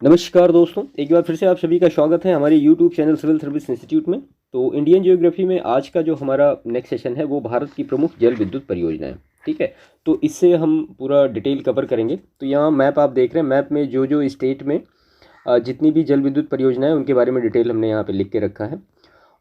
नमस्कार दोस्तों, एक बार फिर से आप सभी का स्वागत है हमारे YouTube channel civil service institute में। तो इंडियन ज्योग्राफी में आज का जो हमारा नेक्स्ट सेशन है वो भारत की प्रमुख जल विद्युत परियोजनाएं। ठीक है, तो इससे हम पूरा डिटेल कवर करेंगे। तो यहाँ मैप आप देख रहे हैं, मैप में जो जो स्टेट में जितनी भी जल विद्युत परियोजनाएं उनके बारे में डिटेल हमने यहाँ पे लिख के रखा है।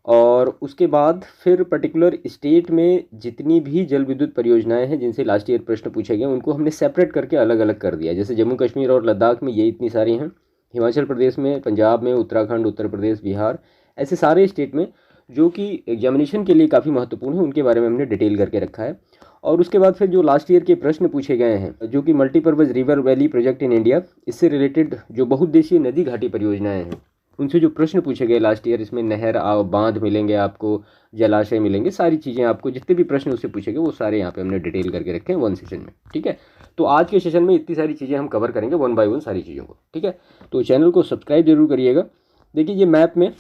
और उसके बाद फिर पर्टिकुलर स्टेट में जितनी भी जल विद्युत परियोजनाएं हैं जिनसे लास्ट ईयर प्रश्न पूछे गए उनको हमने सेपरेट करके अलग अलग कर दिया। जैसे जम्मू कश्मीर और लद्दाख में ये इतनी सारी हैं, हिमाचल प्रदेश में, पंजाब में, उत्तराखंड, उत्तर प्रदेश, बिहार, ऐसे सारे स्टेट में जो कि एग्जामिनेशन के लिए काफ़ी महत्वपूर्ण है उनके बारे में हमने डिटेल करके रखा है। और उसके बाद फिर जो लास्ट ईयर के प्रश्न पूछे गए हैं जो कि multipurpose river valley project in India, इससे रिलेटेड जो बहुउद्देशीय नदी घाटी परियोजनाएं हैं उनसे जो प्रश्न पूछे गए लास्ट ईयर, इसमें नहर बांध मिलेंगे आपको, जलाशय मिलेंगे, सारी चीज़ें आपको जितने भी प्रश्न उससे पूछे गए वो सारे यहाँ पे हमने डिटेल करके रखे हैं वन सेशन में। ठीक है, तो आज के सेशन में इतनी सारी चीज़ें हम कवर करेंगे वन बाय वन सारी चीज़ों को। ठीक है, तो चैनल को सब्सक्राइब जरूर करिएगा। देखिए ये मैप में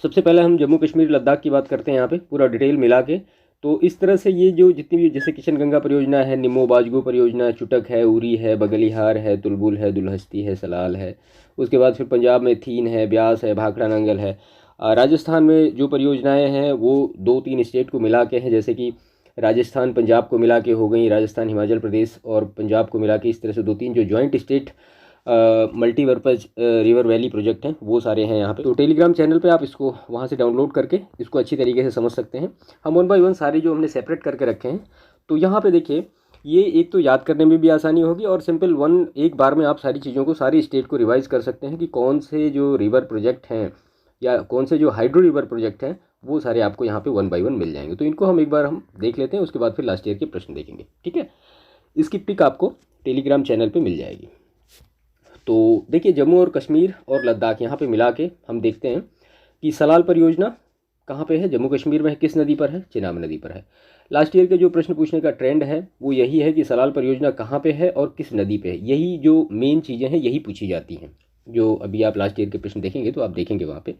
सबसे पहले हम जम्मू कश्मीर लद्दाख की बात करते हैं, यहाँ पे पूरा डिटेल मिला के। तो इस तरह से ये जो जितनी भी, जैसे किशन गंगा परियोजना है, निमो बाजगो परियोजना, चुटक है, उरी है, बगलिहार है, तुलबुल है, दुलहस्ती है, सलाल है। उसके बाद फिर पंजाब में थीन है, ब्यास है, भाखड़ा नंगल है। राजस्थान में जो परियोजनाएं हैं वो 2-3 स्टेट को मिला के हैं, जैसे कि राजस्थान पंजाब को मिला के हो गई, राजस्थान हिमाचल प्रदेश और पंजाब को मिला के, इस तरह से 2-3 जो joint state multipurpose river valley project हैं वो सारे हैं यहाँ पे। तो टेलीग्राम चैनल पे आप इसको वहाँ से डाउनलोड करके इसको अच्छी तरीके से समझ सकते हैं। हम वन बाय वन सारे जो हमने सेपरेट करके रखे हैं। तो यहाँ पे देखिए, ये एक तो याद करने में भी आसानी होगी और सिंपल वन एक बार में आप सारी चीज़ों को, सारी स्टेट को रिवाइज कर सकते हैं कि कौन से जो रिवर प्रोजेक्ट हैं या कौन से जो हाइड्रो रिवर प्रोजेक्ट हैं वो सारे आपको यहाँ पे वन बाय वन मिल जाएंगे। तो इनको हम एक बार हम देख लेते हैं, उसके बाद फिर लास्ट ईयर के प्रश्न देखेंगे। ठीक है, इसकी पिक आपको टेलीग्राम चैनल पे मिल जाएगी। तो देखिए, जम्मू और कश्मीर और लद्दाख यहाँ पे मिला के हम देखते हैं कि सलाल परियोजना कहाँ पे है, जम्मू कश्मीर में है, किस नदी पर है, चिनाब नदी पर है। लास्ट ईयर के जो प्रश्न पूछने का ट्रेंड है वो यही है कि सलाल परियोजना कहाँ पे है और किस नदी पे है, यही जो मेन चीज़ें हैं यही पूछी जाती हैं। जो अभी आप लास्ट ईयर के प्रश्न देखेंगे तो आप देखेंगे वहाँ पे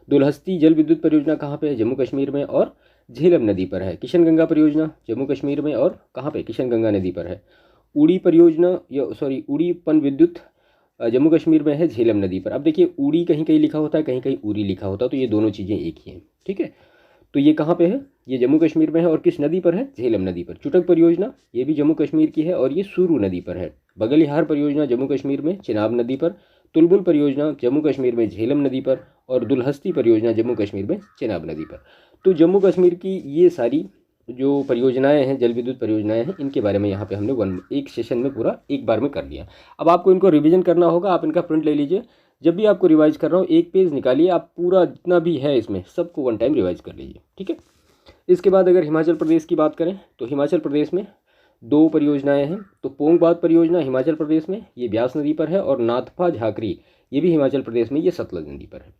दुलहस्ती जल विद्युत परियोजना कहाँ पे है, जम्मू कश्मीर में और झेलम नदी पर है। किशन गंगा परियोजना जम्मू कश्मीर में और कहाँ पे, किशन गंगा नदी पर है। उड़ी परियोजना या सॉरी उड़ी पन विद्युत जम्मू कश्मीर में है, झेलम नदी पर। अब देखिए, उड़ी कहीं कहीं लिखा होता है, कहीं कहीं उरी लिखा होता है, तो ये दोनों चीज़ें एक ही हैं। ठीक है, तो ये कहाँ पे है, ये जम्मू कश्मीर में है और किस नदी पर है, झेलम नदी पर। चुटक परियोजना ये भी जम्मू कश्मीर की है और ये सुरू नदी पर है। बगलिहार परियोजना जम्मू कश्मीर में, चिनाब नदी पर। तुलबुल परियोजना जम्मू कश्मीर में, झेलम नदी पर। और दुलहस्ती परियोजना जम्मू कश्मीर में, चिनाब नदी पर। तो जम्मू कश्मीर की ये सारी जो परियोजनाएं हैं, जल विद्युत परियोजनाएं हैं, इनके बारे में यहाँ पे हमने एक सेशन में पूरा एक बार में कर लिया। अब आपको इनको रिवीजन करना होगा, आप इनका प्रिंट ले लीजिए। जब भी आपको रिवाइज कर रहा हूँ एक पेज निकालिए, आप पूरा जितना भी है इसमें सबको वन टाइम रिवाइज कर लीजिए। ठीक है, इसके बाद अगर हिमाचल प्रदेश की बात करें तो हिमाचल प्रदेश में 2 परियोजनाएं हैं। तो पोंगबाग परियोजना हिमाचल प्रदेश में, ये ब्यास नदी पर है। और नाथपा झाकरी ये भी हिमाचल प्रदेश में, ये सतलज नदी पर है।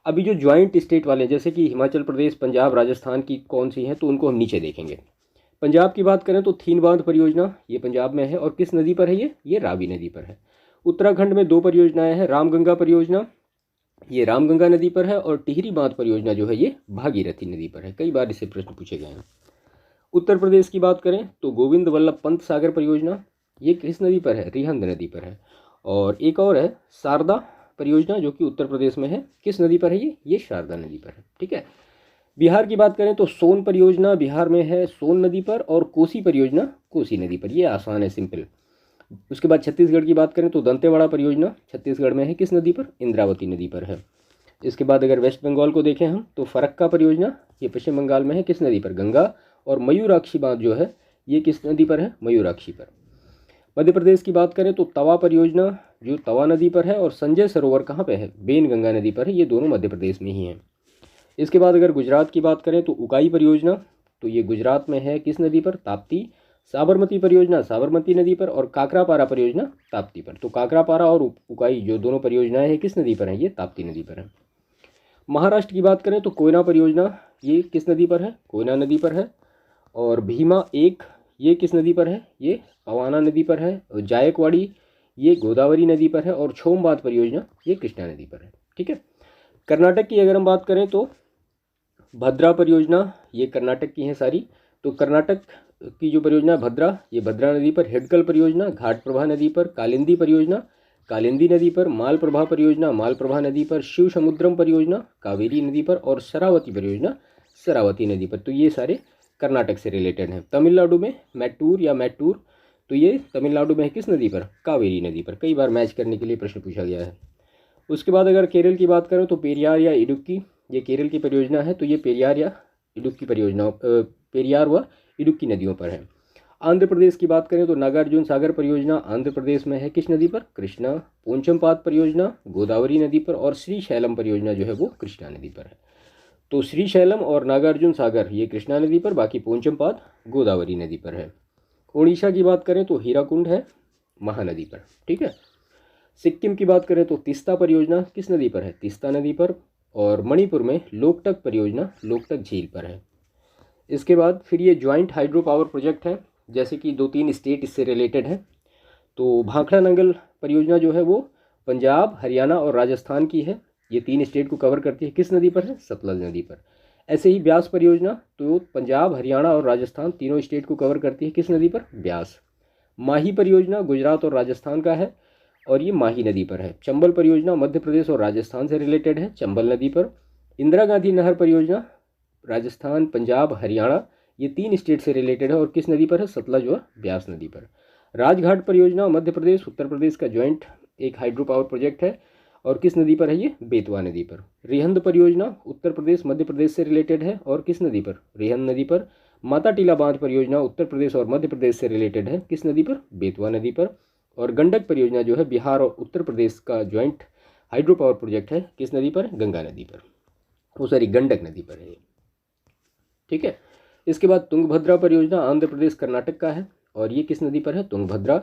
अभी जो ज्वाइंट स्टेट वाले, जैसे कि हिमाचल प्रदेश, पंजाब, राजस्थान की कौन सी हैं, तो उनको हम नीचे देखेंगे। पंजाब की बात करें तो थीन बांध परियोजना ये पंजाब में है और किस नदी पर है, ये रावी नदी पर है। उत्तराखंड में 2 परियोजनाएं हैं, रामगंगा परियोजना ये रामगंगा नदी पर है और टिहरी बांध परियोजना जो है ये भागीरथी नदी पर है। कई बार इससे प्रश्न पूछे गए हैं। उत्तर प्रदेश की बात करें तो गोविंद वल्लभ पंत सागर परियोजना ये किस नदी पर है, रिहंद नदी पर है। और एक और है शारदा परियोजना जो कि उत्तर प्रदेश में है, किस नदी पर है, ये शारदा नदी पर है। ठीक है, बिहार की बात करें तो सोन परियोजना बिहार में है, सोन नदी पर। और कोसी परियोजना कोसी नदी पर, ये आसान है, सिंपल। उसके बाद छत्तीसगढ़ की बात करें तो दंतेवाड़ा परियोजना छत्तीसगढ़ में है, किस नदी पर, इंद्रावती नदी पर है। इसके बाद अगर वेस्ट बंगाल को देखें हम तो फरक्का परियोजना ये पश्चिम बंगाल में है, किस नदी पर, गंगा। और मयूराक्षी बांध जो है ये किस नदी पर है, मयूराक्षी पर। मध्य प्रदेश की बात करें तो तवा परियोजना जो तवा नदी पर है। और संजय सरोवर कहाँ पे है, बेन गंगा नदी पर है, ये दोनों मध्य प्रदेश में ही हैं। इसके बाद अगर गुजरात की बात करें तो उकाई परियोजना तो ये गुजरात में है, किस नदी पर, ताप्ती। साबरमती परियोजना साबरमती नदी पर। और काकरापारा परियोजना ताप्ती पर। तो काकरापारा और उकाई जो दोनों परियोजनाएं हैं किस नदी पर हैं, ये ताप्ती नदी पर है। महाराष्ट्र की बात करें तो कोयना परियोजना ये किस नदी पर है, कोयना नदी पर है। और भीमा एक ये किस नदी पर है, ये पवाना नदी पर है। और जायकवाड़ी ये गोदावरी नदी पर है। और छोमबाद परियोजना ये कृष्णा नदी पर है। ठीक है, कर्नाटक की अगर हम बात करें तो भद्रा परियोजना ये कर्नाटक की हैं सारी। तो कर्नाटक की जो परियोजना भद्रा ये भद्रा नदी पर। हिडकल परियोजना घाट प्रभा नदी पर। कालिंदी परियोजना कालिंदी नदी पर, मालप्रभा परियोजना मालप्रभा नदी पर, शिव समुद्रम परियोजना कावेरी नदी पर और शरावती परियोजना शरावती नदी पर। तो ये सारे कर्नाटक से रिलेटेड हैं। तमिलनाडु में मैट्टूर या मैट्टूर, तो ये तमिलनाडु में है किस नदी पर? कावेरी नदी पर। कई बार मैच करने के लिए प्रश्न पूछा गया है। उसके बाद अगर केरल की बात करें तो पेरियार या इडुक्की, ये केरल की परियोजना है। तो ये पेरियार या इडुक्की परियोजना पेरियार व इडुक्की नदियों पर है। आंध्र प्रदेश की बात करें तो नागार्जुन सागर परियोजना आंध्र प्रदेश में है किस नदी पर? कृष्णा। पोंचमपात परियोजना गोदावरी नदी पर और श्रीशैलम परियोजना जो है वो कृष्णा नदी पर है। तो श्रीशैलम और नागार्जुन सागर ये कृष्णा नदी पर, बाकी पोंचमपात गोदावरी नदी पर है। ओडिशा की बात करें तो हीराकुंड है महानदी पर। ठीक है। सिक्किम की बात करें तो तीस्ता परियोजना किस नदी पर है? तीस्ता नदी पर। और मणिपुर में लोकटक परियोजना लोकटक झील पर है। इसके बाद फिर ये ज्वाइंट हाइड्रो पावर प्रोजेक्ट है, जैसे कि 2-3 स्टेट इससे रिलेटेड है। तो भाखड़ा नंगल परियोजना जो है वो पंजाब, हरियाणा और राजस्थान की है। ये 3 स्टेट को कवर करती है। किस नदी पर है? सतलज नदी पर। ऐसे ही ब्यास परियोजना तो पंजाब, हरियाणा और राजस्थान तीनों स्टेट को कवर करती है। किस नदी पर? ब्यास। माही परियोजना गुजरात और राजस्थान का है और ये माही नदी पर है। चंबल परियोजना मध्य प्रदेश और राजस्थान से रिलेटेड है, चंबल नदी पर। इंदिरा गांधी नहर परियोजना राजस्थान, पंजाब, हरियाणा ये 3 स्टेट से रिलेटेड है और किस नदी पर है? सतलज व ब्यास नदी पर। राजघाट परियोजना मध्य प्रदेश उत्तर प्रदेश का ज्वाइंट एक हाइड्रो पावर प्रोजेक्ट है और किस नदी पर है? ये बेतवा नदी पर। रिहंद परियोजना उत्तर प्रदेश मध्य प्रदेश से रिलेटेड है और किस नदी पर? रिहंद नदी पर। माता टीला बांध परियोजना उत्तर प्रदेश और मध्य प्रदेश से रिलेटेड है, किस नदी पर? बेतवा नदी पर। और गंडक परियोजना जो है बिहार और उत्तर प्रदेश का ज्वाइंट हाइड्रो पावर प्रोजेक्ट है, किस नदी पर? गंगा नदी पर, वो सॉरी गंडक नदी पर है। ठीक है। इसके बाद तुंगभद्रा परियोजना आंध्र प्रदेश कर्नाटक का है और ये किस नदी पर है? तुंगभद्रा।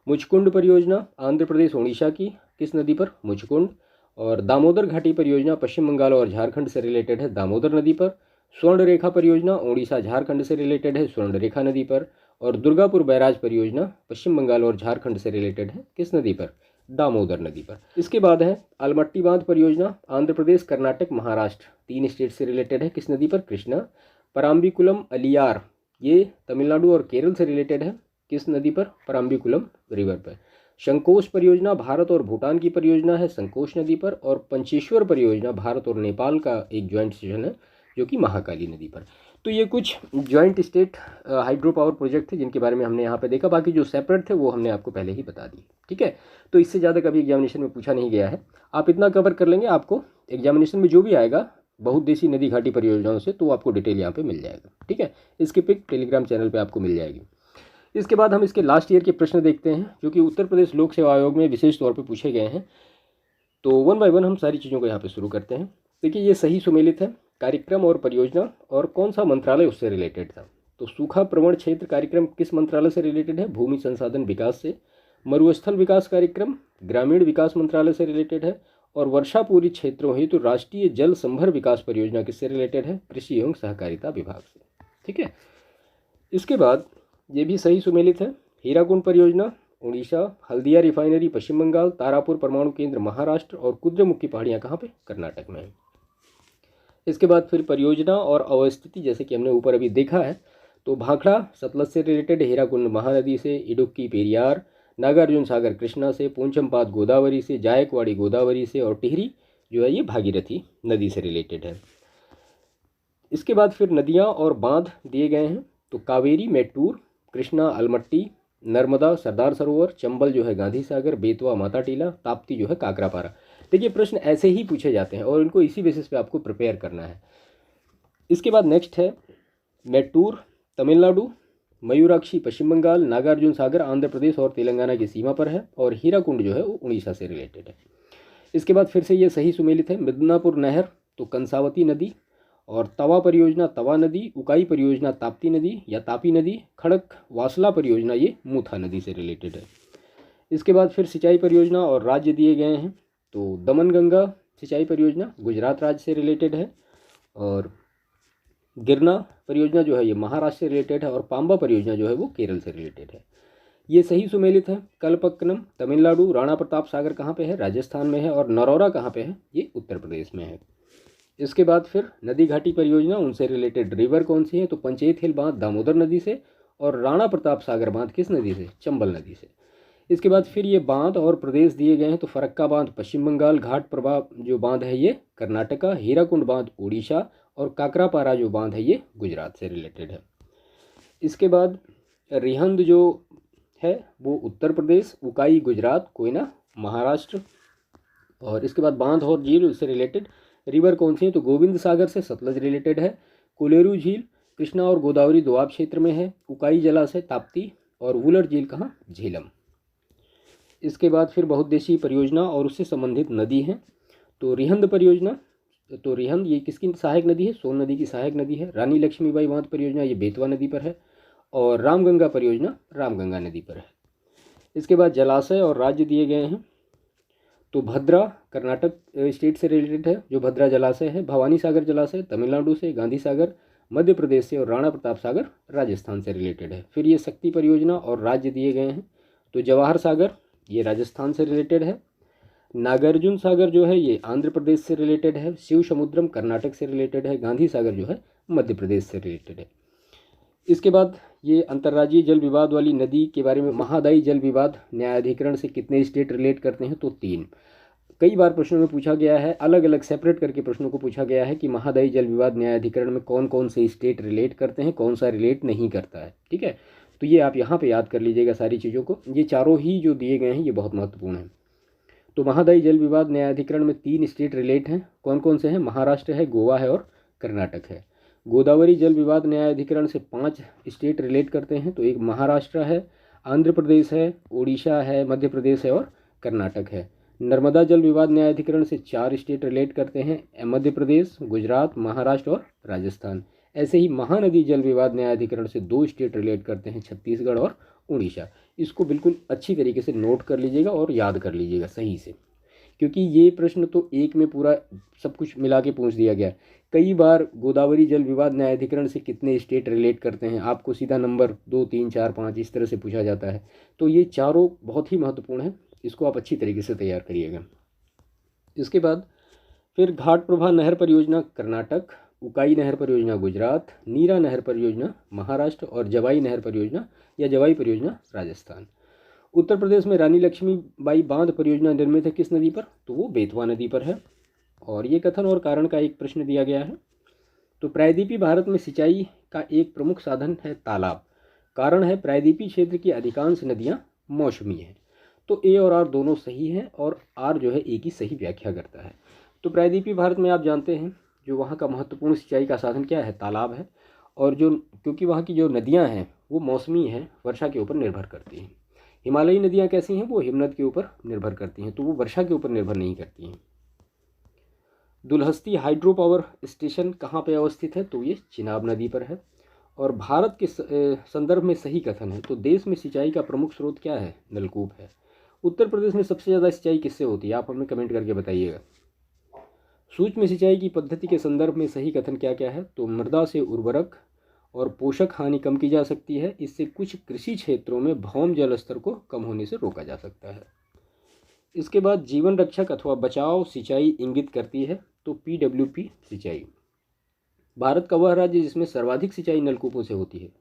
मुचकुंड परियोजना आंध्र प्रदेश ओडिशा की, किस नदी पर? मुचकुंड। और दामोदर घाटी परियोजना पश्चिम बंगाल और झारखंड से रिलेटेड है, दामोदर नदी पर। स्वर्ण रेखा परियोजना ओडिशा झारखंड से रिलेटेड है, स्वर्ण रेखा नदी पर। और दुर्गापुर बैराज परियोजना पश्चिम बंगाल और झारखंड से रिलेटेड है, किस नदी पर? दामोदर नदी पर। इसके बाद है अलमट्टी बांध परियोजना आंध्र प्रदेश, कर्नाटक, महाराष्ट्र 3 स्टेट से रिलेटेड है, किस नदी पर? कृष्णा। पराम्बिकुलम अलियार ये तमिलनाडु और केरल से रिलेटेड है, किस नदी पर? पराम्बिकुलम रिवर पर। शंकोश परियोजना भारत और भूटान की परियोजना है, संकोश नदी पर। और पंचेश्वर परियोजना भारत और नेपाल का एक ज्वाइंट सेशन है जो कि महाकाली नदी पर। तो ये कुछ joint state hydro power project थे जिनके बारे में हमने यहाँ पे देखा। बाकी जो सेपरेट थे वो हमने आपको पहले ही बता दिए। ठीक है। तो इससे ज़्यादा कभी एग्जामिनेशन में पूछा नहीं गया है। आप इतना कवर कर लेंगे, आपको एग्जामिनेशन में जो भी आएगा बहुउद्देशीय नदी घाटी परियोजनाओं से, तो आपको डिटेल यहाँ पे मिल जाएगा। ठीक है। इसकी पिक टेलीग्राम चैनल पे आपको मिल जाएगी। इसके बाद हम इसके लास्ट ईयर के प्रश्न देखते हैं जो कि उत्तर प्रदेश लोक सेवा आयोग में विशेष तौर पे पूछे गए हैं। तो 1 बाय 1 हम सारी चीज़ों को यहाँ पे शुरू करते हैं। देखिए ये सही सुमेलित है, कार्यक्रम और परियोजना और कौन सा मंत्रालय उससे रिलेटेड था। तो सूखा प्रवण क्षेत्र कार्यक्रम किस मंत्रालय से रिलेटेड है? भूमि संसाधन विकास से। मरुस्थल विकास कार्यक्रम ग्रामीण विकास मंत्रालय से रिलेटेड है। और वर्षापूरी क्षेत्रों हेतु राष्ट्रीय जल संभर विकास परियोजना किससे रिलेटेड है? कृषि एवं सहकारिता विभाग से। ठीक है। इसके बाद ये भी सही सुमेलित है, हीराकुंड परियोजना उड़ीसा, हल्दिया रिफाइनरी पश्चिम बंगाल, तारापुर परमाणु केंद्र महाराष्ट्र और कुद्रेमुख की पहाड़ियाँ कहाँ पे? कर्नाटक में है। इसके बाद फिर परियोजना और अवस्थिति जैसे कि हमने ऊपर अभी देखा है, तो भाखड़ा सतलज से रिलेटेड, हीराकुंड महानदी से, इडुक्की पेरियार, नागार्जुन सागर कृष्णा से, पोंचमपात गोदावरी से, जायकवाड़ी गोदावरी से और टिहरी जो है ये भागीरथी नदी से रिलेटेड है। इसके बाद फिर नदियाँ और बांध दिए गए हैं, तो कावेरी मैट्टूर, कृष्णा अलमट्टी, नर्मदा सरदार सरोवर, चंबल जो है गांधी सागर, बेतवा माता टीला, ताप्ती जो है काकरापारा। देखिए प्रश्न ऐसे ही पूछे जाते हैं और इनको इसी बेसिस पे आपको प्रिपेयर करना है। इसके बाद नेक्स्ट है मैट्टूर तमिलनाडु, मयूराक्षी पश्चिम बंगाल, नागार्जुन सागर आंध्र प्रदेश और तेलंगाना की सीमा पर है और हीराकुंड जो है वो उड़ीसा से रिलेटेड है। इसके बाद फिर से ये सही सुमेलित है, मिदनापुर नहर तो कंसावती नदी, और तवा परियोजना तवा नदी, उकाई परियोजना ताप्ती नदी या तापी नदी, खड़क वासला परियोजना ये मूथा नदी से रिलेटेड है। इसके बाद फिर सिंचाई परियोजना और राज्य दिए गए हैं, तो दमनगंगा सिंचाई परियोजना गुजरात राज्य से रिलेटेड है और गिरना परियोजना जो है ये महाराष्ट्र से रिलेटेड है और पांबा परियोजना जो है वो केरल से रिलेटेड है। ये सही सुमेलित है। कलपक्कनम तमिलनाडु, राणा प्रताप सागर कहाँ पे है? राजस्थान में है और नरौरा कहाँ पे है? ये उत्तर प्रदेश में है। इसके बाद फिर नदी घाटी परियोजना, उनसे रिलेटेड रिवर कौन सी है? तो पंचेत हिल बांध दामोदर नदी से और राणा प्रताप सागर बांध किस नदी से? चंबल नदी से। इसके बाद फिर ये बांध और प्रदेश दिए गए हैं, तो फरक्का बांध पश्चिम बंगाल, घाट प्रभा जो बांध है ये कर्नाटका, हीराकुंड बांध उड़ीसा और काकरापारा जो बांध है ये गुजरात से रिलेटेड है। इसके बाद रिहंद जो है वो उत्तर प्रदेश, उकाई गुजरात, कोयना महाराष्ट्र। और इसके बाद बांध और झील उससे रिलेटेड रिवर कौन सी है, तो गोविंद सागर से सतलज रिलेटेड है, कोलेरू झील कृष्णा और गोदावरी दोआब क्षेत्र में है, उकाई जलाशय ताप्ती और वुलर झील कहाँ, झेलम। इसके बाद फिर बहुउद्देशीय परियोजना और उससे संबंधित नदी हैं, तो रिहंद परियोजना, तो रिहंद ये किसकी सहायक नदी है, सोन नदी की सहायक नदी है। रानी लक्ष्मीबाई बांध परियोजना ये बेतवा नदी पर है और रामगंगा परियोजना रामगंगा नदी पर है। इसके बाद जलाशय और राज्य दिए गए हैं, तो भद्रा कर्नाटक स्टेट से रिलेटेड है जो भद्रा जलाशय है, भवानी सागर जलाशय तमिलनाडु से, गांधी सागर मध्य प्रदेश से और राणा प्रताप सागर राजस्थान से रिलेटेड है। फिर ये शक्ति परियोजना और राज्य दिए गए हैं, तो जवाहर सागर ये राजस्थान से रिलेटेड है, नागार्जुन सागर जो है ये आंध्र प्रदेश से रिलेटेड है, शिव समुद्रम कर्नाटक से रिलेटेड है, गांधी सागर जो है मध्य प्रदेश से रिलेटेड है। इसके बाद ये अंतर्राज्यीय जल विवाद वाली नदी के बारे में, महादायी जल विवाद न्यायाधिकरण से कितने स्टेट रिलेट करते हैं, तो 3। कई बार प्रश्नों में पूछा गया है, अलग अलग सेपरेट करके प्रश्नों को पूछा गया है कि महादायी जल विवाद न्यायाधिकरण में कौन कौन से स्टेट रिलेट करते हैं, कौन सा रिलेट नहीं करता है। ठीक है, तो ये आप यहाँ पे याद कर लीजिएगा सारी चीज़ों को। ये चारों ही जो दिए गए हैं ये बहुत महत्वपूर्ण है। तो महादायी जल विवाद न्यायाधिकरण में 3 स्टेट रिलेट हैं, कौन कौन से हैं, महाराष्ट्र है, गोवा है और कर्नाटक है। गोदावरी जल विवाद न्यायाधिकरण से 5 स्टेट रिलेट करते हैं, तो एक महाराष्ट्र है, आंध्र प्रदेश है, उड़ीसा है, मध्य प्रदेश है और कर्नाटक है। नर्मदा जल विवाद न्यायाधिकरण से 4 स्टेट रिलेट करते हैं, मध्य प्रदेश, गुजरात, महाराष्ट्र और राजस्थान। ऐसे ही महानदी जल विवाद न्यायाधिकरण से 2 स्टेट रिलेट करते हैं, छत्तीसगढ़ और उड़ीसा। इसको बिल्कुल अच्छी तरीके से नोट कर लीजिएगा और याद कर लीजिएगा सही से, क्योंकि ये प्रश्न तो एक में पूरा सब कुछ मिला के पूछ दिया गया। कई बार गोदावरी जल विवाद न्यायाधिकरण से कितने स्टेट रिलेट करते हैं, आपको सीधा नंबर 2, 3, 4, 5 इस तरह से पूछा जाता है। तो ये चारों बहुत ही महत्वपूर्ण है, इसको आप अच्छी तरीके से तैयार करिएगा। इसके बाद फिर घाट प्रभा नहर परियोजना कर्नाटक, उकाई नहर परियोजना गुजरात, नीरा नहर परियोजना महाराष्ट्र और जवाई नहर परियोजना या जवाई परियोजना राजस्थान। उत्तर प्रदेश में रानी लक्ष्मीबाई बांध परियोजना निर्मित है किस नदी पर, तो वो बेतवा नदी पर है। और ये कथन और कारण का एक प्रश्न दिया गया है, तो प्रायद्वीपीय भारत में सिंचाई का एक प्रमुख साधन है तालाब। कारण है प्रायद्वीपीय क्षेत्र की अधिकांश नदियाँ मौसमी हैं। तो ए और आर दोनों सही हैं और आर जो है ए की सही व्याख्या करता है। तो प्रायद्वीपीय भारत में आप जानते हैं जो वहाँ का महत्वपूर्ण सिंचाई का साधन क्या है, तालाब है। और जो क्योंकि वहाँ की जो नदियाँ हैं वो मौसमी हैं, वर्षा के ऊपर निर्भर करती हैं। हिमालयी नदियाँ कैसी हैं, वो हिमनद के ऊपर निर्भर करती हैं, तो वो वर्षा के ऊपर निर्भर नहीं करती हैं। दुलहस्ती हाइड्रो पावर स्टेशन कहाँ पे अवस्थित है, तो ये चिनाब नदी पर है। और भारत के संदर्भ में सही कथन है, तो देश में सिंचाई का प्रमुख स्रोत क्या है, नलकूप है। उत्तर प्रदेश में सबसे ज़्यादा सिंचाई किससे होती है, आप हमें कमेंट करके बताइएगा। सूक्ष्म सिंचाई की पद्धति के संदर्भ में सही कथन क्या क्या है, तो मृदा से उर्वरक और पोषक हानि कम की जा सकती है। इससे कुछ कृषि क्षेत्रों में भौम जल स्तर को कम होने से रोका जा सकता है। इसके बाद जीवन रक्षक अथवा बचाव सिंचाई इंगित करती है, तो PWP सिंचाई। भारत का वह राज्य जिसमें सर्वाधिक सिंचाई नलकूपों से होती है,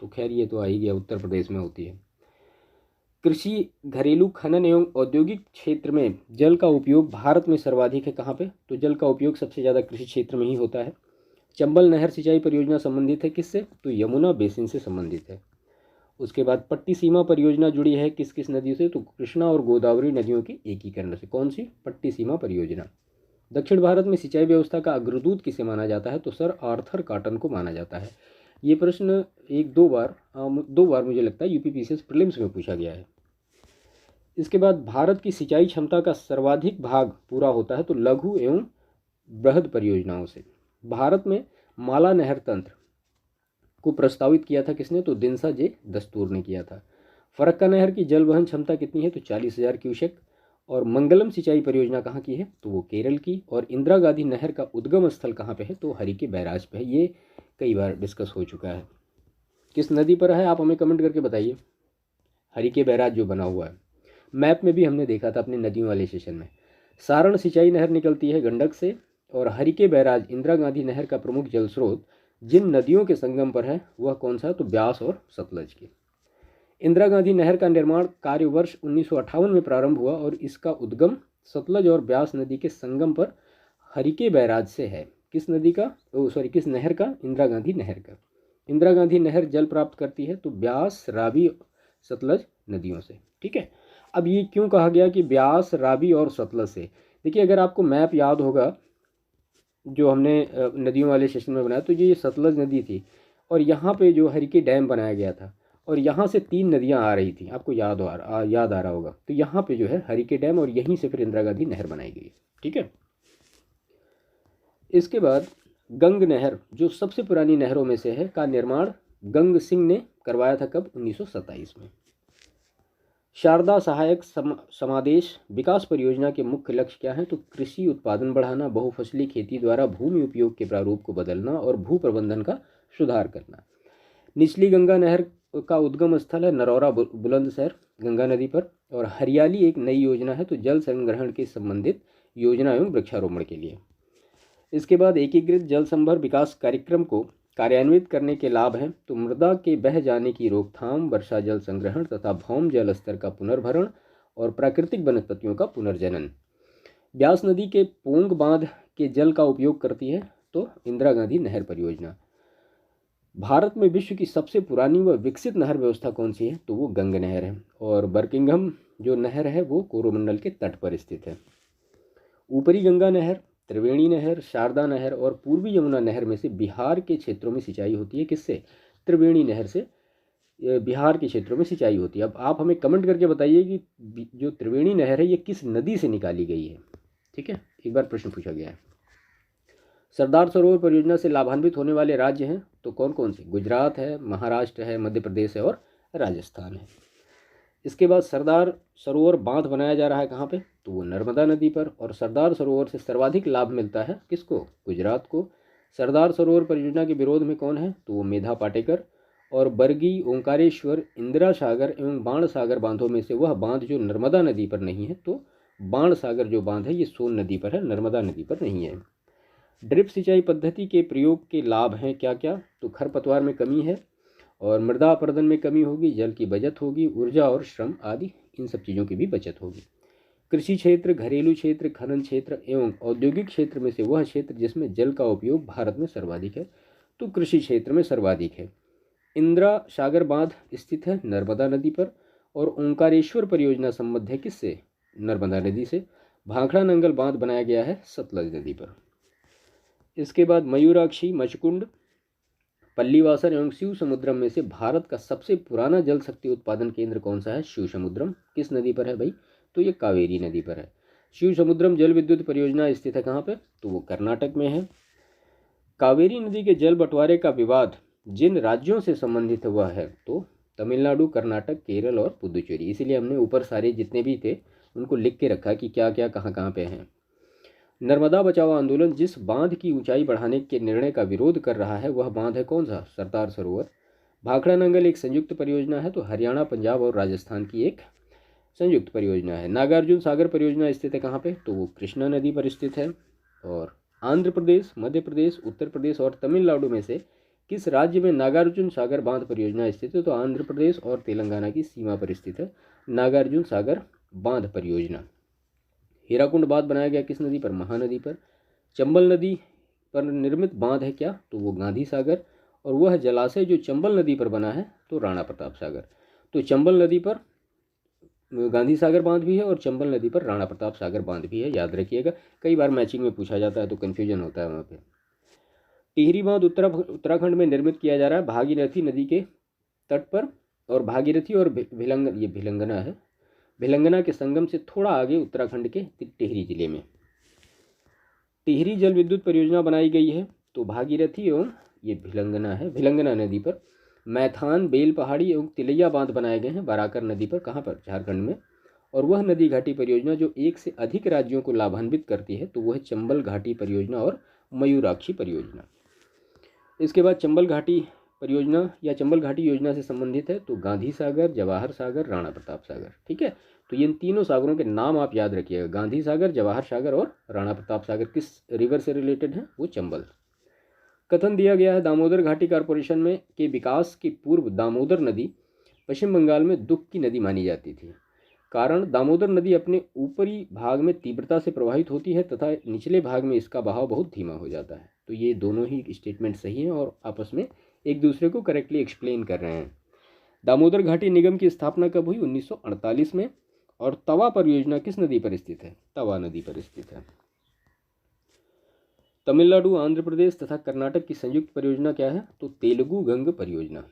तो खैर ये तो आ ही गया, उत्तर प्रदेश में होती है। कृषि, घरेलू, खनन एवं औद्योगिक क्षेत्र में जल का उपयोग भारत में सर्वाधिक है कहाँ पे, तो जल का उपयोग सबसे ज़्यादा कृषि क्षेत्र में ही होता है। चंबल नहर सिंचाई परियोजना संबंधित है किससे, तो यमुना बेसिन से संबंधित है। उसके बाद पट्टी सीमा परियोजना जुड़ी है किस किस नदियों से, तो कृष्णा और गोदावरी नदियों के एकीकरण से। कौन सी, पट्टी सीमा परियोजना। दक्षिण भारत में सिंचाई व्यवस्था का अग्रदूत किसे माना जाता है, तो सर आर्थर कॉटन को माना जाता है। ये प्रश्न दो बार मुझे लगता है UPPCS प्रीलिम्स में पूछा गया है। इसके बाद भारत की सिंचाई क्षमता का सर्वाधिक भाग पूरा होता है तो लघु एवं बृहद परियोजनाओं से। भारत में माला नहर तंत्र को प्रस्तावित किया था किसने, तो दिनसा जे दस्तूर ने किया था। फरक्का नहर की जल वहन क्षमता कितनी है, तो 40,000 क्यूसेक। और मंगलम सिंचाई परियोजना कहाँ की है, तो वो केरल की। और इंदिरा गांधी नहर का उद्गम स्थल कहाँ पे है, तो हरिके बैराज पे है। ये कई बार डिस्कस हो चुका है। किस नदी पर है, आप हमें कमेंट करके बताइए। हरिके बैराज जो बना हुआ है, मैप में भी हमने देखा था अपने नदियों वाले सेशन में। सारण सिंचाई नहर निकलती है गंडक से। और हरिके बैराज इंदिरा गांधी नहर का प्रमुख जल स्रोत जिन नदियों के संगम पर है वह कौन सा, तो ब्यास और सतलज के। इंदिरा गांधी नहर का निर्माण कार्य वर्ष 1958 में प्रारंभ हुआ और इसका उद्गम सतलज और ब्यास नदी के संगम पर हरिके बैराज से है। किस नदी का, किस नहर का? इंदिरा गांधी नहर का। इंदिरा गांधी नहर जल प्राप्त करती है तो ब्यास, रावी, सतलज नदियों से। ठीक है, अब ये क्यों कहा गया कि ब्यास, रावी और सतलज से? देखिए, अगर आपको मैप याद होगा जो हमने नदियों वाले सेशन में बनाया, तो ये सतलज नदी थी और यहाँ पे जो हरिके डैम बनाया गया था और यहाँ से 3 नदियाँ आ रही थी, आपको याद आ रहा होगा। तो यहाँ पे जो है हरिके डैम और यहीं से फिर इंदिरा गांधी नहर बनाई गई। ठीक है, इसके बाद गंग नहर जो सबसे पुरानी नहरों में से है का निर्माण गंग सिंह ने करवाया था। कब? 1927 में। शारदा सहायक समादेश विकास परियोजना के मुख्य लक्ष्य क्या हैं? तो कृषि उत्पादन बढ़ाना, बहुफसली खेती द्वारा भूमि उपयोग के प्रारूप को बदलना और भू प्रबंधन का सुधार करना। निचली गंगा नहर का उद्गम स्थल है नरौरा बुलंदशहर गंगा नदी पर। और हरियाली एक नई योजना है, तो जल संग्रहण के संबंधित योजना एवं वृक्षारोपण के लिए। इसके बाद एकीकृत जल संभर विकास कार्यक्रम को कार्यान्वित करने के लाभ हैं, तो मृदा के बह जाने की रोकथाम, वर्षा जल संग्रहण तथा भौम जल स्तर का पुनर्भरण और प्राकृतिक वनस्पतियों का पुनर्जनन। ब्यास नदी के पोंग बांध के जल का उपयोग करती है, तो इंदिरा गांधी नहर परियोजना। भारत में विश्व की सबसे पुरानी व विकसित नहर व्यवस्था कौन सी है? तो वो गंग नहर है। और बर्किंघम जो नहर है वो कोरोमंडल के तट पर स्थित है। ऊपरी गंगा नहर, त्रिवेणी नहर, शारदा नहर और पूर्वी यमुना नहर में से बिहार के क्षेत्रों में सिंचाई होती है। किससे? त्रिवेणी नहर से बिहार के क्षेत्रों में सिंचाई होती है। अब आप हमें कमेंट करके बताइए कि जो त्रिवेणी नहर है ये किस नदी से निकाली गई है। ठीक है, एक बार प्रश्न पूछा गया है। सरदार सरोवर परियोजना से लाभान्वित होने वाले राज्य हैं, तो कौन कौन से? गुजरात है, महाराष्ट्र है, मध्य प्रदेश है और राजस्थान है। इसके बाद सरदार सरोवर बांध बनाया जा रहा है कहाँ पे? तो वो नर्मदा नदी पर। और सरदार सरोवर से सर्वाधिक लाभ मिलता है किसको? गुजरात को। सरदार सरोवर परियोजना के विरोध में कौन है? तो वो मेधा पाटेकर। और बरगी, ओंकारेश्वर, इंदिरा सागर एवं बाण सागर बांधों में से वह बांध जो नर्मदा नदी पर नहीं है, तो बाण सागर जो बांध है ये सोन नदी पर है, नर्मदा नदी पर नहीं है। ड्रिप सिंचाई पद्धति के प्रयोग के लाभ हैं क्या क्या? तो खरपतवार में कमी है और मृदा अपरदन में कमी होगी, जल की बचत होगी, ऊर्जा और श्रम आदि इन सब चीज़ों की भी बचत होगी। कृषि क्षेत्र, घरेलू क्षेत्र, खनन क्षेत्र एवं औद्योगिक क्षेत्र में से वह क्षेत्र जिसमें जल का उपयोग भारत में सर्वाधिक है, तो कृषि क्षेत्र में सर्वाधिक है। इंदिरा सागर बांध स्थित है नर्मदा नदी पर और ओंकारेश्वर परियोजना संबद्ध है किससे? नर्मदा नदी से। भाखड़ा नंगल बांध बनाया गया है सतलज नदी पर। इसके बाद मयूराक्षी, मचकुंड, पल्लीवासर एवं शिव समुद्रम में से भारत का सबसे पुराना जल शक्ति उत्पादन केंद्र कौन सा है? शिव समुद्रम। किस नदी पर है भाई? तो ये कावेरी नदी पर है। शिव समुद्रम जल विद्युत परियोजना स्थित है कहाँ पे? तो वो कर्नाटक में है। कावेरी नदी के जल बंटवारे का विवाद जिन राज्यों से संबंधित है वह है, तो तमिलनाडु, कर्नाटक, केरल और पुदुचेरी। इसीलिए हमने ऊपर सारे जितने भी थे उनको लिख के रखा कि क्या क्या कहाँ कहाँ पे हैं। नर्मदा बचाओ आंदोलन जिस बांध की ऊंचाई बढ़ाने के निर्णय का विरोध कर रहा है वह बांध है कौन सा? सरदार सरोवर। भाखड़ा नंगल एक संयुक्त परियोजना है, तो हरियाणा, पंजाब और राजस्थान की एक संयुक्त परियोजना है। नागार्जुन सागर परियोजना स्थित है कहाँ पे? तो वो कृष्णा नदी पर स्थित है। और आंध्र प्रदेश, मध्य प्रदेश, उत्तर प्रदेश और तमिलनाडु में से किस राज्य में नागार्जुन सागर बांध परियोजना स्थित है? तो आंध्र प्रदेश और तेलंगाना की सीमा पर स्थित है नागार्जुन सागर बांध परियोजना। हीराकुंड बांध बनाया गया किस नदी पर? महानदी पर। चंबल नदी पर निर्मित बांध है क्या? तो वो गांधी सागर। और वह जलाशय जो चंबल नदी पर बना है तो राणा प्रताप सागर। तो चंबल नदी पर गांधी सागर बांध भी है और चंबल नदी पर राणा प्रताप सागर बांध भी है, याद रखिएगा। कई बार मैचिंग में पूछा जाता है तो कन्फ्यूजन होता है वहाँ पे। टिहरी बांध उत्तराखंड में निर्मित किया जा रहा है भागीरथी नदी के तट पर। और भागीरथी और भिलंगना है, भिलंगना के संगम से थोड़ा आगे उत्तराखंड के टिहरी जिले में। टिहरी जल विद्युत परियोजना बनाई गई है, तो भागीरथी एवं ये भिलंगना नदी पर। मैथान, बेल पहाड़ी एवं तिलैया बांध बनाए गए हैं बाराकर नदी पर। कहाँ पर? झारखंड में। और वह नदी घाटी परियोजना जो एक से अधिक राज्यों को लाभान्वित करती है, तो वह चंबल घाटी परियोजना और मयूराक्षी परियोजना। इसके बाद चंबल घाटी परियोजना या चंबल घाटी योजना से संबंधित है, तो गांधी सागर, जवाहर सागर, राणा प्रताप सागर। ठीक है, तो इन तीनों सागरों के नाम आप याद रखिएगा, गांधी सागर, जवाहर सागर और राणा प्रताप सागर। किस रिवर से रिलेटेड है? वो चंबल। कथन दिया गया है दामोदर घाटी कॉरपोरेशन में के विकास के पूर्व दामोदर नदी पश्चिम बंगाल में दुख की नदी मानी जाती थी। कारण दामोदर नदी अपने ऊपरी भाग में तीव्रता से प्रवाहित होती है तथा निचले भाग में इसका बहाव बहुत धीमा हो जाता है। तो ये दोनों ही स्टेटमेंट सही हैं और आपस में एक दूसरे को करेक्टली एक्सप्लेन कर रहे हैं। दामोदर घाटी निगम की स्थापना कब हुई? 1948 में। और तवा परियोजना किस नदी पर स्थित है? तवा नदी पर स्थित है। तमिलनाडु, आंध्र प्रदेश तथा कर्नाटक की संयुक्त परियोजना क्या है? तो तेलुगु गंग परियोजना।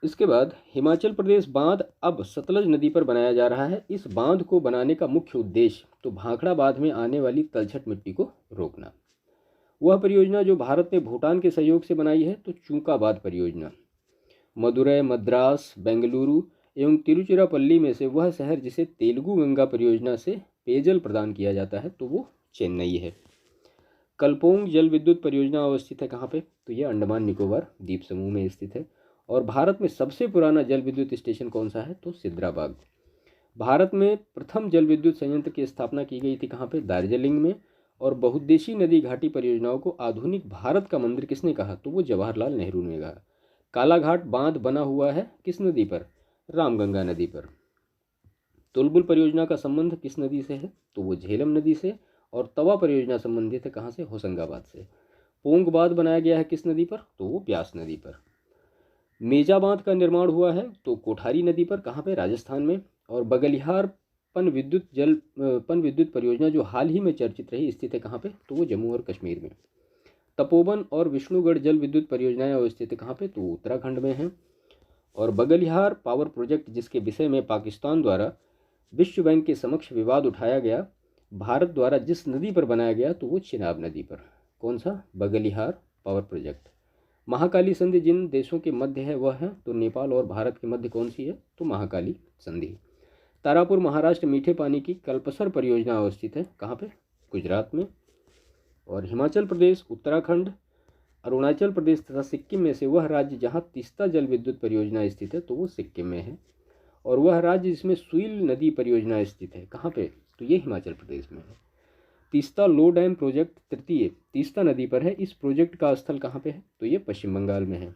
इसके बाद हिमाचल प्रदेश बांध अब सतलज नदी पर बनाया जा रहा है। इस बांध को बनाने का मुख्य उद्देश्य तो भाखड़ा बांध में आने वाली तलछट मिट्टी को रोकना। वह परियोजना जो भारत ने भूटान के सहयोग से बनाई है तो चूका बांध परियोजना। मदुरै, मद्रास, बेंगलुरु एवं तिरुचिरापल्ली में से वह शहर जिसे तेलुगु गंगा परियोजना से पेयजल प्रदान किया जाता है तो वो चेन्नई है। कलपोंग जल विद्युत परियोजना अवस्थित है कहाँ पे? तो ये अंडमान निकोबार द्वीप समूह में स्थित है। और भारत में सबसे पुराना जल विद्युत स्टेशन कौन सा है? तो सिद्राबाग। भारत में प्रथम जल विद्युत संयंत्र की स्थापना की गई थी कहाँ पे? दार्जिलिंग में। और बहुउद्देशीय नदी घाटी परियोजनाओं को आधुनिक भारत का मंदिर किसने कहा? तो वो जवाहरलाल नेहरू ने कहा। कालाघाट बांध बना हुआ है किस नदी पर? रामगंगा नदी पर। तुलबुल परियोजना का संबंध किस नदी से है? तो वो झेलम नदी से। और तवा परियोजना संबंधित है कहाँ से? होशंगाबाद से। पोंग बांध बनाया गया है किस नदी पर? तो वो ब्यास नदी पर। मेजा बांध का निर्माण हुआ है तो कोठारी नदी पर, कहाँ पे? राजस्थान में। और बगलिहार पन विद्युत परियोजना जो हाल ही में चर्चित रही स्थित है कहाँ पे? तो वो जम्मू और कश्मीर में। तपोवन और विष्णुगढ़ जल विद्युत परियोजनाएं अवस्थित है कहाँ पे? तो उत्तराखंड में है। और बगलिहार पावर प्रोजेक्ट जिसके विषय में पाकिस्तान द्वारा विश्व बैंक के समक्ष विवाद उठाया गया, भारत द्वारा जिस नदी पर बनाया गया तो वो चिनाब नदी पर। कौन सा? Baglihar power project. महाकाली संधि जिन देशों के मध्य है वह है तो नेपाल और भारत के मध्य कौन सी है? तो महाकाली संधि। तारापुर महाराष्ट्र मीठे पानी की कल्पसर परियोजना अवस्थित है कहाँ पे? गुजरात में। और हिमाचल प्रदेश, उत्तराखंड, अरुणाचल प्रदेश तथा सिक्किम में से वह राज्य जहाँ तीस्ता जल विद्युत परियोजना स्थित है तो वो सिक्किम में है। और वह राज्य जिसमें सुईल नदी परियोजना स्थित है कहाँ पे? तो ये हिमाचल प्रदेश में है। तीस्ता लो डैम प्रोजेक्ट तृतीय तीस्ता नदी पर है। इस प्रोजेक्ट का स्थल कहाँ पे है? तो ये पश्चिम बंगाल में है।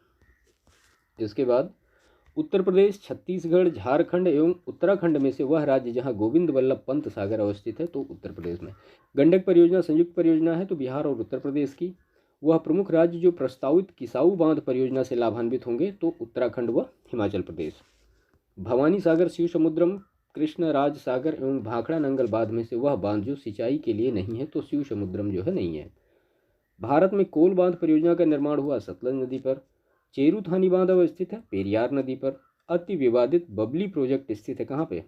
इसके बाद उत्तर प्रदेश, छत्तीसगढ़, झारखंड एवं उत्तराखंड में से वह राज्य जहां गोविंद वल्लभ पंत सागर अवस्थित है तो उत्तर प्रदेश में। गंडक परियोजना संयुक्त परियोजना है तो बिहार और उत्तर प्रदेश की। वह प्रमुख राज्य जो प्रस्तावित किसाऊ बांध परियोजना से लाभान्वित होंगे तो उत्तराखंड व हिमाचल प्रदेश। भवानी सागर, शिव समुद्रम, कृष्ण राज सागर एवं भाखड़ा नंगल बांध में से वह बांध जो सिंचाई के लिए नहीं है तो शिव समुद्रम जो है नहीं है। भारत में कोल बांध परियोजना का निर्माण हुआ सतलज नदी पर। चेरू थानी बांध अवस्थित है पेरियार नदी पर। अति विवादित बबली प्रोजेक्ट स्थित है कहाँ पे?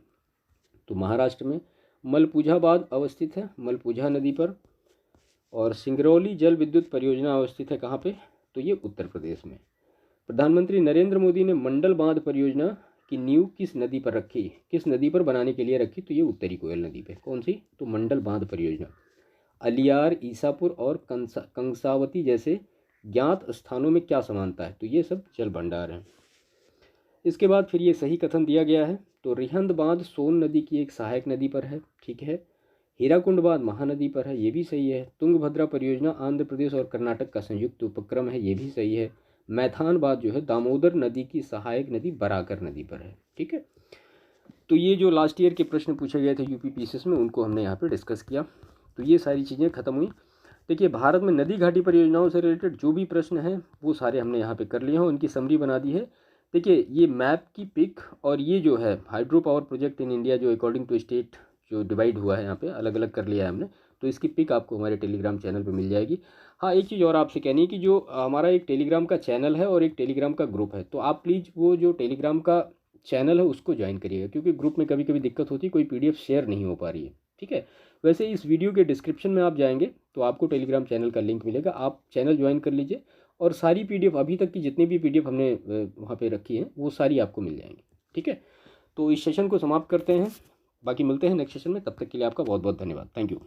तो महाराष्ट्र में। मलपुझा बांध अवस्थित है मलपुझा नदी पर। और सिंगरौली जल विद्युत परियोजना अवस्थित है कहाँ पे? तो ये उत्तर प्रदेश में। प्रधानमंत्री नरेंद्र मोदी ने मंडल बांध परियोजना की नींव किस नदी पर रखी? किस नदी पर बनाने के लिए रखी? तो ये उत्तरी कोयल नदी पे। कौन सी? तो मंडल बांध परियोजना। अलियार, ईसापुर और कंसावती जैसे ज्ञात स्थानों में क्या समानता है? तो ये सब जल भंडार हैं। इसके बाद फिर ये सही कथन दिया गया है तो रिहंद बांध सोन नदी की एक सहायक नदी पर है, ठीक है। हीराकुंड बांध महानदी पर है, ये भी सही है। तुंगभद्रा परियोजना आंध्र प्रदेश और कर्नाटक का संयुक्त उपक्रम है, ये भी सही है। मैथान बांध जो है दामोदर नदी की सहायक नदी बराकर नदी पर है, ठीक है। तो ये जो लास्ट ईयर के प्रश्न पूछे गए थे यूपीपीसीएस में उनको हमने यहाँ पे डिस्कस किया। तो ये सारी चीज़ें खत्म हुई। देखिए भारत में नदी घाटी परियोजनाओं से रिलेटेड जो भी प्रश्न हैं वो सारे हमने यहाँ पे कर लिए हैं, उनकी समरी बना दी है। देखिए ये मैप की पिक और ये जो है hydro power project in India जो अकॉर्डिंग टू स्टेट जो डिवाइड हुआ है यहाँ पे अलग अलग कर लिया है हमने, तो इसकी पिक आपको हमारे टेलीग्राम चैनल पे मिल जाएगी। हाँ एक चीज़ और आपसे कहनी है कि जो हमारा एक टेलीग्राम का चैनल है और एक टेलीग्राम का ग्रुप है, तो आप प्लीज़ वो जो टेलीग्राम का चैनल है उसको ज्वाइन करिएगा, क्योंकि ग्रुप में कभी कभी दिक्कत होती है, कोई PDF शेयर नहीं हो पा रही है, ठीक है। वैसे इस वीडियो के डिस्क्रिप्शन में आप जाएंगे तो आपको टेलीग्राम चैनल का लिंक मिलेगा, आप चैनल ज्वाइन कर लीजिए और सारी PDF अभी तक की जितनी भी PDF हमने वहाँ पे रखी हैं वो सारी आपको मिल जाएंगी, ठीक है। तो इस सेशन को समाप्त करते हैं, बाकी मिलते हैं नेक्स्ट सेशन में, तब तक के लिए आपका बहुत बहुत धन्यवाद। Thank you.